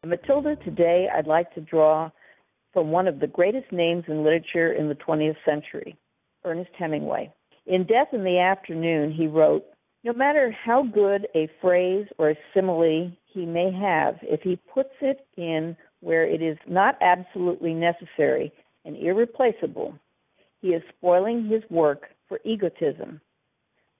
Matilda, today I'd like to draw from one of the greatest names in literature in the 20th century, Ernest Hemingway. In Death in the Afternoon, he wrote, "No matter how good a phrase or a simile he may have, if he puts it in where it is not absolutely necessary and irreplaceable, he is spoiling his work for egotism.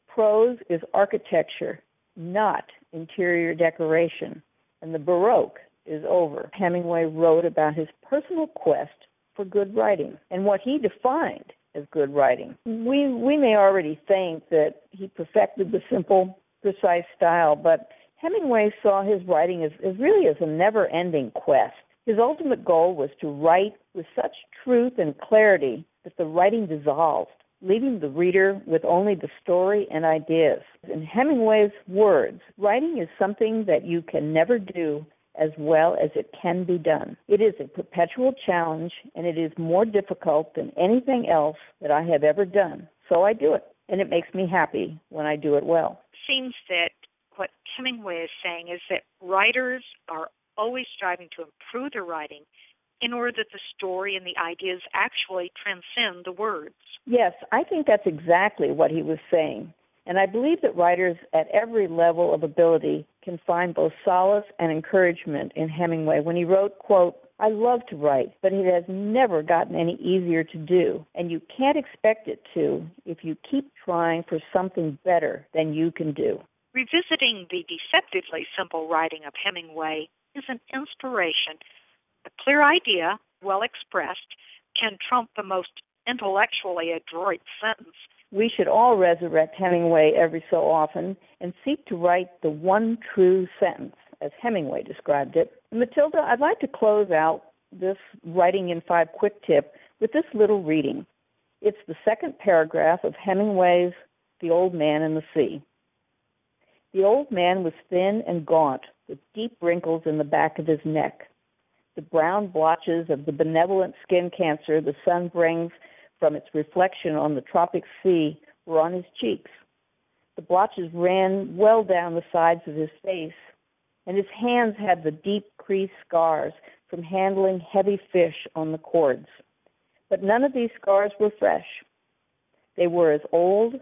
Prose is architecture, not interior decoration, and the Baroque is over." Hemingway wrote about his personal quest for good writing and what he defined as good writing. We may already think that he perfected the simple, precise style, but Hemingway saw his writing as a never-ending quest. His ultimate goal was to write with such truth and clarity that the writing dissolved, leaving the reader with only the story and ideas. In Hemingway's words, writing is something that you can never do as well as it can be done. It is a perpetual challenge, and it is more difficult than anything else that I have ever done. So I do it, and it makes me happy when I do it well. It seems that what Hemingway is saying is that writers are always striving to improve their writing in order that the story and the ideas actually transcend the words. Yes, I think that's exactly what he was saying. And I believe that writers at every level of ability can find both solace and encouragement in Hemingway when he wrote, quote, "I love to write, but it has never gotten any easier to do, and you can't expect it to if you keep trying for something better than you can do." Revisiting the deceptively simple writing of Hemingway is an inspiration. A clear idea, well expressed, can trump the most intellectually adroit sentence. We should all resurrect Hemingway every so often and seek to write the one true sentence, as Hemingway described it. And Matilda, I'd like to close out this Writing in 5 quick tip with this little reading. It's the second paragraph of Hemingway's The Old Man and the Sea. "The old man was thin and gaunt, with deep wrinkles in the back of his neck. The brown blotches of the benevolent skin cancer the sun brings from its reflection on the tropic sea were on his cheeks. The blotches ran well down the sides of his face, and his hands had the deep creased scars from handling heavy fish on the cords. But none of these scars were fresh. They were as old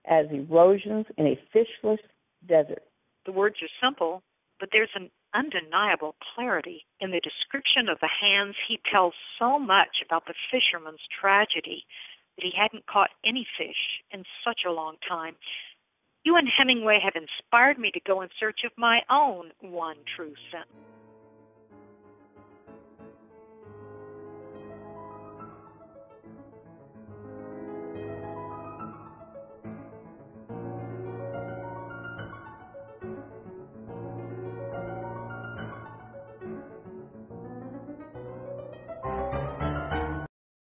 as erosions in a fishless desert." The words are simple, but there's an undeniable clarity in the description of the hands. He tells so much about the fisherman's tragedy that he hadn't caught any fish in such a long time. You and Hemingway have inspired me to go in search of my own one true sentence.